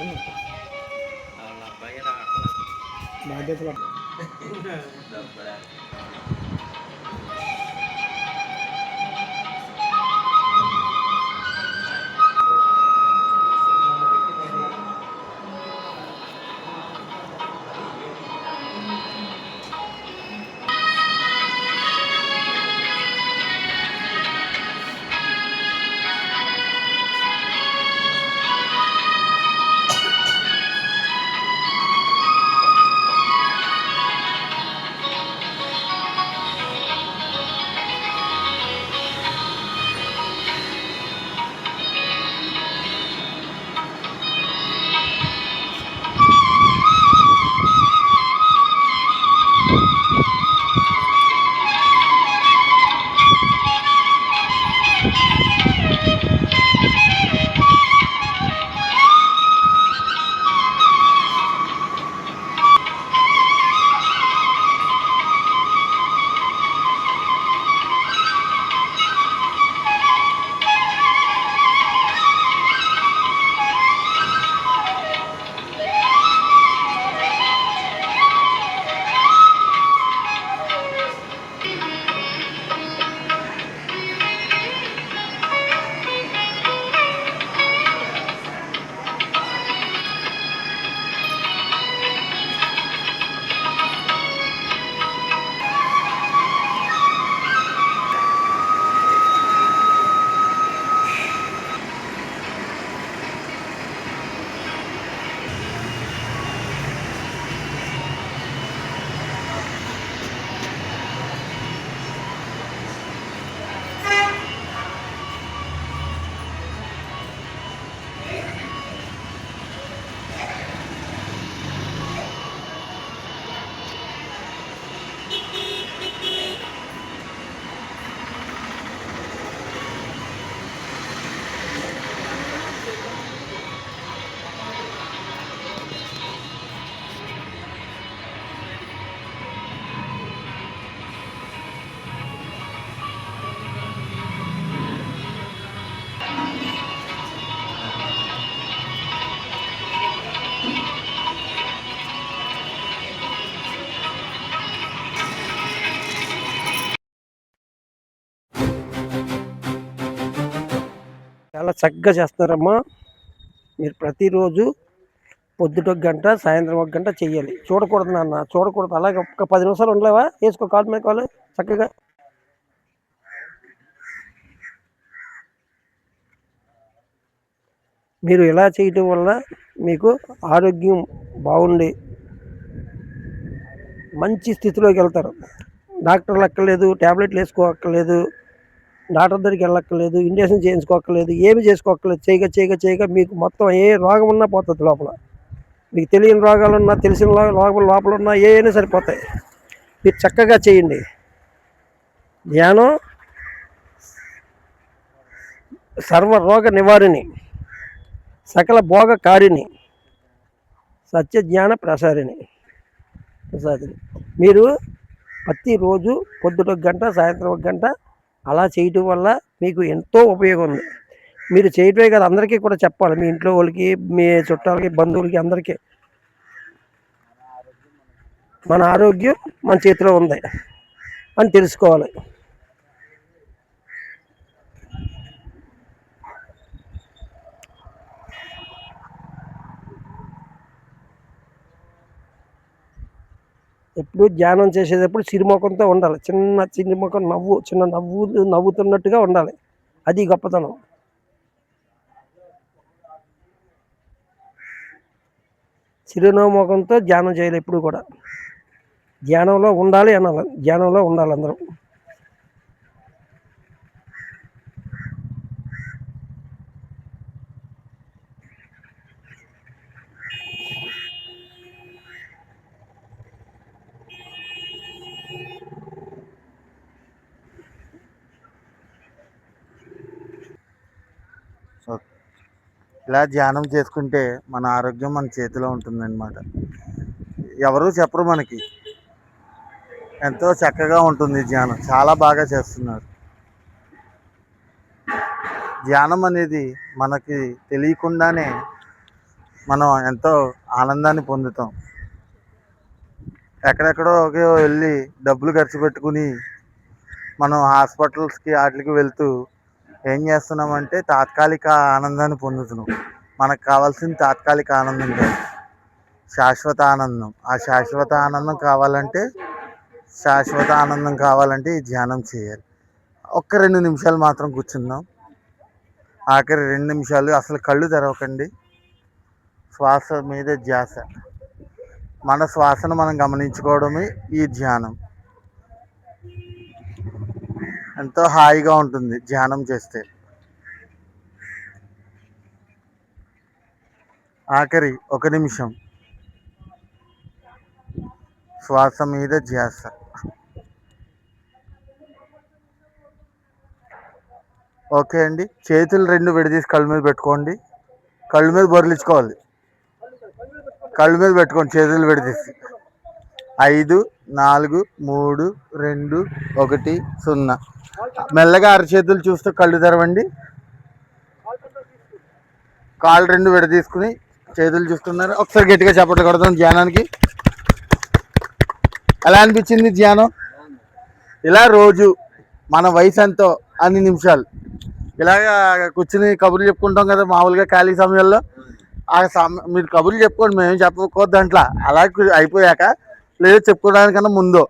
వాళ్ళ అబ్బాయి రావట్లేదు బాధ్యతలు చాలా చక్కగా చేస్తున్నారమ్మా. మీరు ప్రతిరోజు పొద్దుట ఒక గంట, సాయంత్రం ఒక గంట చెయ్యాలి. చూడకూడదు నాన్న, చూడకూడదు. అలాగే ఒక్క 10 నిమిషాలు ఉండలేవా? వేసుకో కాలు మీద కాలు చక్కగా. మీరు ఇలా చేయటం వల్ల మీకు ఆరోగ్యం బాగుండి మంచి స్థితిలోకి వెళ్తారు. డాక్టర్లు అక్కర్లేదు, ట్యాబ్లెట్లు వేసుకోక్కర్లేదు, డాక్టర్ దగ్గరికి వెళ్ళక్కర్లేదు, ఇంజక్షన్ చేయించుకోక్కర్లేదు, ఏమి చేసుకోక్కర్లేదు. చేయగా మీకు మొత్తం ఏ రోగం ఉన్నా పోతుంది లోపల. మీకు తెలియని రోగాలు ఉన్నా, తెలిసిన లోపల ఉన్నా ఏమైనా సరిపోతాయి. మీరు చక్కగా చేయండి. ధ్యానం సర్వరోగ నివారిణి, సకల భోగ కారిణి, సత్య జ్ఞాన ప్రసారిణి. మీరు ప్రతిరోజు పొద్దుట ఒక గంట, సాయంత్రం ఒక గంట అలా చేయటం వల్ల మీకు ఎంతో ఉపయోగం ఉంది. మీరు చేయటమే కదా, అందరికీ కూడా చెప్పాలి. మీ ఇంట్లో వాళ్ళకి, మీ చుట్టాలకి, బంధువులకి, అందరికీ మన ఆరోగ్యం మన చేతిలో ఉంది అని తెలుసుకోవాలి. ఎప్పుడు ధ్యానం చేసేటప్పుడు చిరుముఖంతో ఉండాలి. చిరుముఖం నవ్వుతున్నట్టుగా ఉండాలి. అది గొప్పతనం. చిరునవ్వుముఖంతో ధ్యానం చేయాలి. ఎప్పుడు కూడా ధ్యానంలో ఉండాలి అనాలి. ధ్యానంలో ఉండాలి అందరం. ఇలా ధ్యానం చేసుకుంటే మన ఆరోగ్యం మన చేతిలో ఉంటుందన్నమాట. ఎవరు చెప్పరు మనకి. ఎంతో చక్కగా ఉంటుంది ధ్యానం. చాలా బాగా చేస్తున్నారు. ధ్యానం అనేది మనకి తెలియకుండానే మనం ఎంతో ఆనందాన్ని పొందుతాం. ఎక్కడెక్కడో వెళ్ళి డబ్బులు ఖర్చు పెట్టుకుని మనం హాస్పిటల్స్కి వాటికి వెళ్తూ ఏం చేస్తున్నామంటే తాత్కాలిక ఆనందాన్ని పొందుతున్నాం. మనకు కావాల్సింది తాత్కాలిక ఆనందం కాదు, శాశ్వత ఆనందం. ఆ శాశ్వత ఆనందం కావాలంటే ఈ ధ్యానం చేయాలి. ఒక్క 2 నిమిషాలు మాత్రం కూర్చుందాం. ఆఖరి 2 నిమిషాలు అసలు కళ్ళు తెరవకండి. శ్వాస మీద ధ్యాస, మన శ్వాసను మనం గమనించుకోవడమే ఈ ధ్యానం. ఎంతో హాయిగా ఉంటుంది ధ్యానం చేస్తే. ఆఖరి 1 నిమిషం శ్వాస మీద ధ్యాస. ఓకే అండి, చేతులు 2 విడదీసి కళ్ళ మీద పెట్టుకోండి. కళ్ళ మీద బొరలించుకోవాలి. కళ్ళ మీద పెట్టుకోండి చేతులు విడదీసి. 5, 4, 3, 2, 1, 0. మెల్లగా అరచేతులు చూస్తూ కళ్ళు తెరవండి. కాళ్ళు 2 విడదీసుకుని చేతులు చూస్తున్నారు. ఒకసారి గట్టిగా చప్పట్లు కొడతాం ధ్యానానికి. ఎలా అనిపించింది ధ్యానం? ఇలా రోజు మన వయసు ఎంతో అన్ని నిమిషాలు ఇలాగా కూర్చుని కబుర్లు చెప్పుకుంటాం కదా మామూలుగా ఖాళీ సమయాల్లో. మీరు కబుర్లు చెప్పుకోండి, మేమేం చెప్పుకోవద్దు దాంట్లో. అలా అయిపోయాక లేదా చెప్పుకోవడానికన్నా ముందు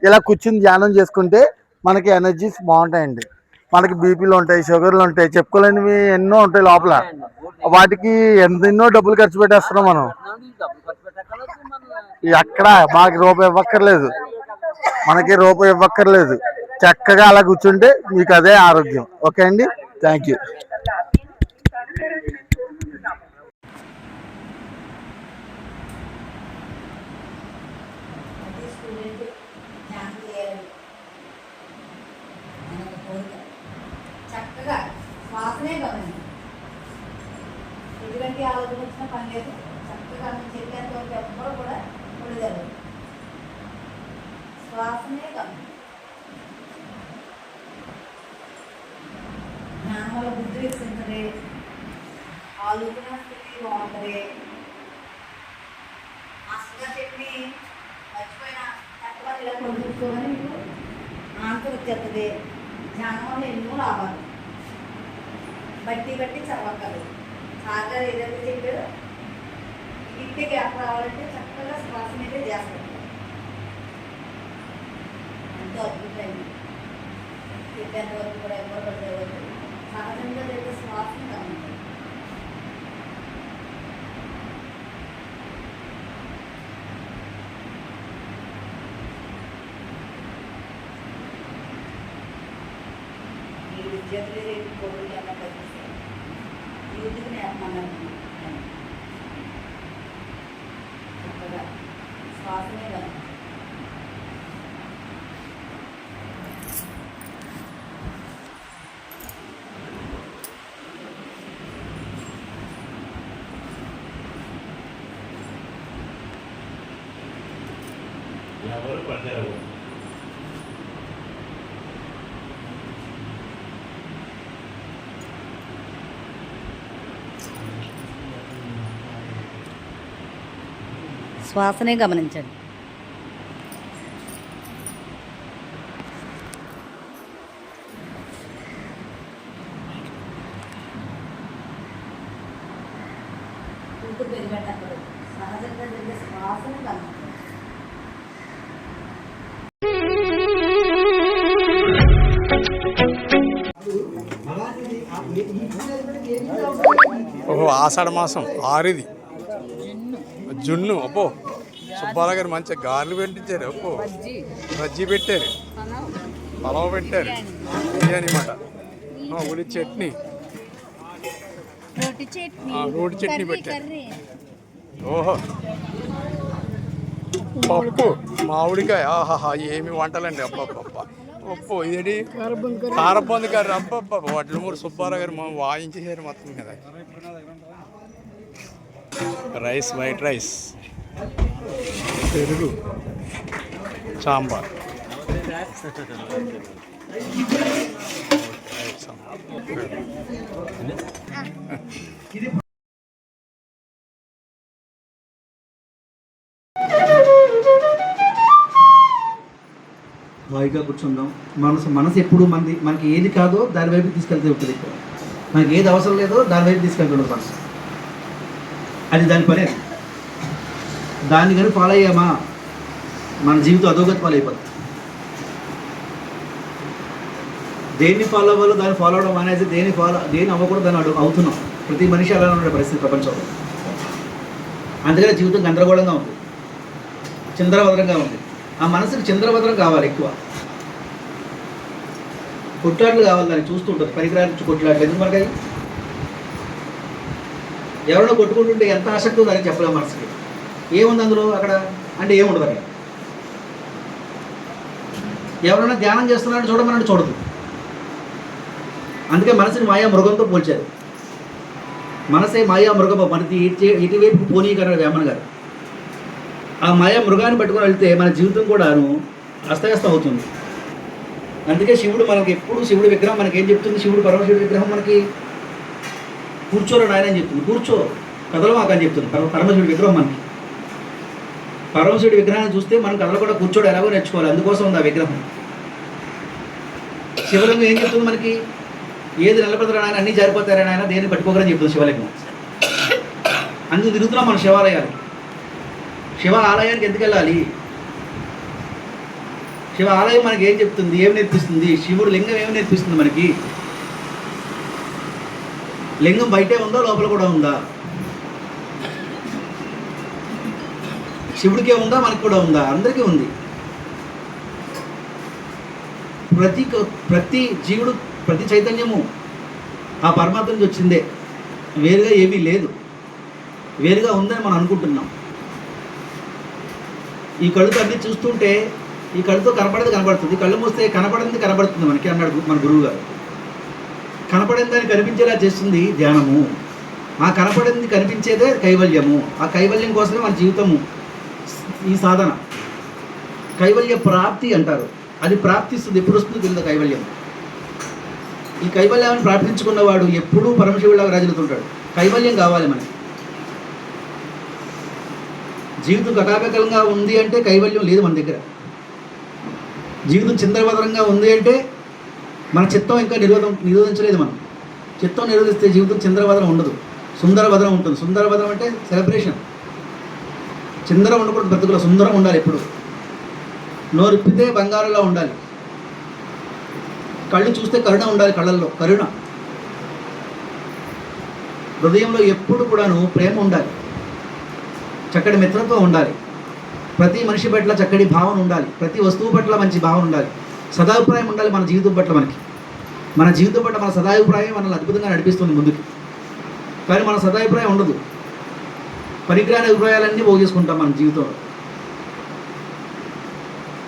ఇలా కూర్చుని ధ్యానం చేసుకుంటే మనకి ఎనర్జీస్ బాగుంటాయండి. మనకి బీపీలు ఉంటాయి, షుగర్లు ఉంటాయి, చెప్పుకోలేనివి ఎన్నో ఉంటాయి లోపల. వాటికి ఎన్నో డబ్బులు ఖర్చు పెట్టేస్తున్నాం మనం. ఎక్కడ మనకి రూపాయి ఇవ్వక్కర్లేదు. చక్కగా అలా కూర్చుంటే మీకు అదే ఆరోగ్యం. ఓకే అండి, థ్యాంక్ యూ. చక్కగా శ్వాసనే గమనించండి. ఎటువంటి ఆలోచన వచ్చినా పని లేదు. చక్కగా మనం చెప్పేంత వరకు ఎవ్వరూ కూడా ఉండగలరు. శ్వాసనే గమనించండి. జ్ఞానం వల్ల బుద్ధి వికసించదే, ఆలోచన స్థితి బాగుంటుంది. మాస్టర్గా చెప్పి మర్చిపోయిన చక్కగా ఇలా కొడుకోగానే మీకు ఆన్సర్ వచ్చేస్తుంది. ధ్యానం వల్ల ఎన్నో లాభాలు. బట్టి చదవక్కర్లేదు. సార్ గారు ఏదైతే చెప్పారో ఇంటికి గ్యాప్ రావాలంటే చక్కగా శ్వాస మీదే చేస్తారు. ఎంతో అద్భుతమైంది. చెప్పేంత వరకు కూడా ఎవరు పడేవారు. సహజంగా జరిగే శ్వాసను గమనించాలి. ఈ విద్యార్థులు రేపు కోవిడ్ అన్న పనిచేస్తారు. యూత్కి నేర్పమన్నాను. చక్కగా శ్వాసనే గమనించాలి. ఎవరు పడ్డారు? శ్వాసనే గమనించండి. సహజంగా జరిగే శ్వాసను గమనించండి. ఓహో, ఆషాఢ మాసం 6 జున్ను. అబ్బో, సుబ్బారావు గారు మంచిగా గారెలు పెట్టించారు. అబ్బో, బజ్జీ పెట్టారు, పలావ్ పెట్టారు, బిర్యానీ మాట, ఉల్లి చట్నీ, రోటి చట్నీ పెట్టారు. ఓహో, పప్పు, మామిడికాయ. ఆహాహా, ఏమి వంటలండి. అబ్బబ్బబ్బ. ఉప్పు, ఇదేంటి కారబంది కర్రీ. అబ్బబ్బ, వాటిలో 3 సుబ్బారావు గారు వాయించేసారు మొత్తం కదా. రైస్, వైట్ రైస్, పెరుగు, సాంబార్. హాయిగా కూర్చుందాం. మనసు ఎప్పుడు మనకి ఏది కాదో దాని వైపు తీసుకెళ్తూ ఉంటుంది. ఇక్కడ మనకి ఏది అవసరం లేదో దాని వైపు తీసుకెళ్తుంటుంది మనసు. అది దాని పని. దాన్ని కానీ ఫాలో అయ్యామా మన జీవితం అధోగతి పాలైపోతుంది. దేన్ని ఫాలో అవ్వాలో దాన్ని ఫాలో అవడం అనేది దేని అవ్వకూడదు దాన్ని అవుతున్నాం. ప్రతి మనిషి అలా ఉండే పరిస్థితి ప్రపంచంలో. అందుకనే జీవితం గందరగోళంగా ఉంది, చంద్రభద్రంగా ఉంది. ఆ మనసుకి చంద్రభద్రం కావాలి. ఎక్కువ కొట్లాట్లు కావాలి, దాన్ని చూస్తూ ఉంటుంది. పరికరాలు కొట్లాట్లు ఎందుకు మనకి? ఎవరైనా కొట్టుకుంటుంటే ఎంత ఆసక్తి ఉందని చెప్పలేము. మనసుకి ఏముంది అందులో అక్కడ అంటే ఏముండదు అక్కడ. ఎవరైనా ధ్యానం చేస్తున్నారని చూడమనంటే చూడదు. అందుకే మనసుని మాయా మృగంతో పోల్చారు. మనసే మాయా మృగం, మనది ఇటువైపు పోనీ కన్నా వేమన గారు. ఆ మాయా మృగాన్ని పట్టుకొని వెళ్తే మన జీవితం కూడాను అస్తవ్యస్తం అవుతుంది. అందుకే శివుడు మనకి ఎప్పుడు, శివుడి విగ్రహం మనకి ఏం చెప్తుంది? శివుడు పరమశివుడి విగ్రహం మనకి కూర్చోరు ఆయన అని చెప్తుంది. కూర్చో కదలమాక అని చెప్తుంది పరమశివుడి విగ్రహం మనకి. పరమశివుడి విగ్రహాన్ని చూస్తే మనం కథలు కూడా కూర్చోడు ఎలాగో నేర్చుకోవాలి. అందుకోసం ఉంది ఆ విగ్రహం. శివలింగం ఏం చెప్తుంది మనకి? ఏది నిలబడతారు ఆయన, అన్నీ జారిపోతారని ఆయన, దేన్ని పట్టుకోకరని చెప్తుంది శివలింగం. అందుకు తిరుగుతున్నాం మన శివాలయాలు. శివ ఆలయానికి ఎందుకు వెళ్ళాలి? శివ ఆలయం మనకి ఏం చెప్తుంది, ఏం నేర్పిస్తుంది? శివుడు లింగం ఏమి నేర్పిస్తుంది మనకి? లింగం బయటే ఉందా, లోపల కూడా ఉందా? శివుడికే ఉందా, మనకి కూడా ఉందా? అందరికీ ఉంది. ప్రతి జీవుడు, ప్రతి చైతన్యము ఆ పరమాత్మ నుంచి వచ్చిందే. వేరుగా ఏమీ లేదు. వేరుగా ఉందని మనం అనుకుంటున్నాం. ఈ కళ్ళుతో అన్నీ చూస్తుంటే ఈ కళ్ళుతో కనపడేది కనబడుతుంది, కళ్ళు మూస్తే కనపడింది కనబడుతుంది మనకి అన్నాడు మన గురువు గారు. కనపడింది దాన్ని కనిపించేలా చేస్తుంది ధ్యానము. ఆ కనపడింది కనిపించేదే కైవల్యము. ఆ కైవల్యం కోసమే మన జీవితము, ఈ సాధన. కైవల్య ప్రాప్తి అంటారు. అది ప్రాప్తిస్తుంది. ఎప్పుడు వస్తుంది తెలియదు కైవల్యం. ఈ కైవల్యాన్ని ప్రార్థించుకున్నవాడు ఎప్పుడూ పరమశివుడిలాగా రాజులుతుంటాడు. కైవల్యం కావాలి మనకి. జీవితం కకాకలంగా ఉంది అంటే కైవల్యం లేదు మన దగ్గర. జీవితం చిందరవదరంగా ఉంది అంటే మన చిత్తం ఇంకా నిరోధించలేదు మనం. చిత్తం నిరోధిస్తే జీవితం చిందరవదనం ఉండదు, సుందరవదనం ఉంటుంది. సుందరవదనం అంటే సెలబ్రేషన్. చిందరం ఉండకూడదు బ్రతుకులో, సుందరం ఉండాలి ఎప్పుడు. నోరిప్పితే బంగారంలో ఉండాలి. కళ్ళు చూస్తే కరుణ ఉండాలి, కళ్ళల్లో కరుణ. హృదయంలో ఎప్పుడు కూడాను ప్రేమ ఉండాలి, చక్కటి మిత్రత్వం ఉండాలి. ప్రతి మనిషి పట్ల చక్కటి భావన ఉండాలి, ప్రతి వస్తువు పట్ల మంచి భావన ఉండాలి, సదాభిప్రాయం ఉండాలి మన జీవితం పట్ల. మన జీవితం పట్ల మన సదాభిప్రాయం మనల్ని అద్భుతంగా నడిపిస్తుంది ముందుకు. కానీ మన సదాభిప్రాయం ఉండదు. పనికిరాని అభిప్రాయాలన్నీ పోగేసుకుంటాం మన జీవితంలో.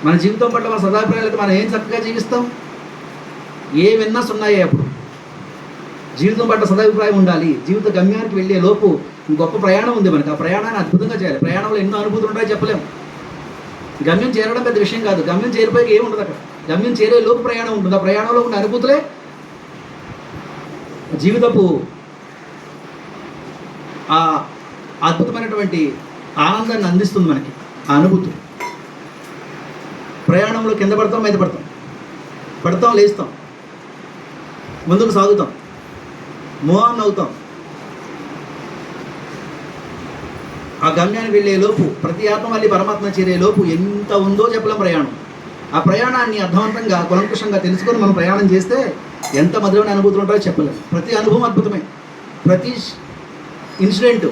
మన జీవితం పట్ల మన సదాభిప్రాయాలు అయితే మనం ఏం చక్కగా జీవిస్తాం? ఏ విన్నస్ ఉన్నాయో అప్పుడు. జీవితం పట్ల సదాభిప్రాయం ఉండాలి. జీవిత గమ్యానికి వెళ్ళే లోపు గొప్ప ప్రయాణం ఉంది మనకి. ఆ ప్రయాణాన్ని అద్భుతంగా చేయాలి. ప్రయాణంలో ఎన్నో అనుభూతులు ఉంటాయో చెప్పలేము. గమ్యం చేరడం పెద్ద విషయం కాదు. గమ్యం చేరిపోయి ఏమి ఉండదు అక్కడ. గమ్యం చేరే లోపు ప్రయాణం ఉంటుంది. ఆ ప్రయాణంలో ఉన్న అనుభూతులే జీవితపు ఆ అద్భుతమైనటువంటి ఆనందాన్ని అందిస్తుంది మనకి. ఆ అనుభూతి. ప్రయాణంలో కింద పడతాం, మీద పడతాం, పడతాం, లేస్తాం, ముందుకు సాగుతాం, మోహాన్ అవుతాం. ఆ గమ్యాన్ని వెళ్ళే లోపు, ప్రతి ఆత్మ మళ్ళీ పరమాత్మ చేరే లోపు ఎంత ఉందో చెప్పలేం ప్రయాణం. ఆ ప్రయాణాన్ని అర్థవంతంగా కులంకుషంగా తెలుసుకొని మనం ప్రయాణం చేస్తే ఎంత మధురమైన అనుభూతులు ఉంటాయో చెప్పలేము. ప్రతి అనుభవం అద్భుతమే. ప్రతి ఇన్సిడెంట్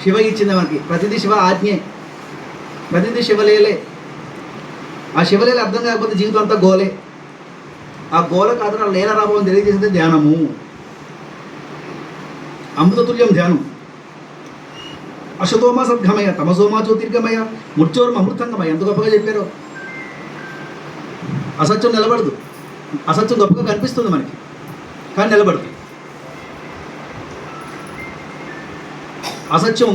శివ ఇచ్చింది మనకి. ప్రతిదీ శివ ఆజ్ఞే, ప్రతిదీ శివలేలే. ఆ శివలేల అర్థం కాకపోతే జీవితం అంతా గోలే. ఆ గోల కాదు, ఆ లీల రాబోని తెలియజేసేది ధ్యానము. అమృతతుల్యం ధ్యానం. అశతోమ సద్గమయ, తమసోమా జ్యోతిర్గమయ, మృత్యోర్మ అమృతంగమయ. ఎంత గొప్పగా చెప్పారో. అసత్యం నిలబడదు. అసత్యం గొప్పగా కనిపిస్తుంది మనకి, కానీ నిలబడదు. అసత్యం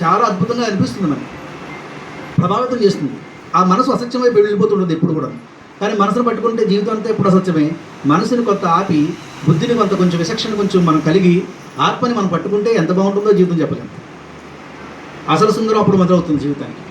చాలా అద్భుతంగా అనిపిస్తుంది మనకి, ప్రభావితం చేస్తుంది. ఆ మనసు అసత్యం వైపు వెళ్ళిపోతుంటుంది ఎప్పుడు కూడా. కానీ మనసును పట్టుకుంటే జీవితం అంతా ఎప్పుడు అసత్యమే. మనసుని కొంత ఆపి, బుద్ధిని కొంచెం విచక్షణ కొంచెం మనం కలిగి, ఆత్మని మనం పట్టుకుంటే ఎంత బాగుంటుందో జీవితం చెప్పలేము. అసలు సుందరం అప్పుడు మొదలవుతుంది జీవితానికి.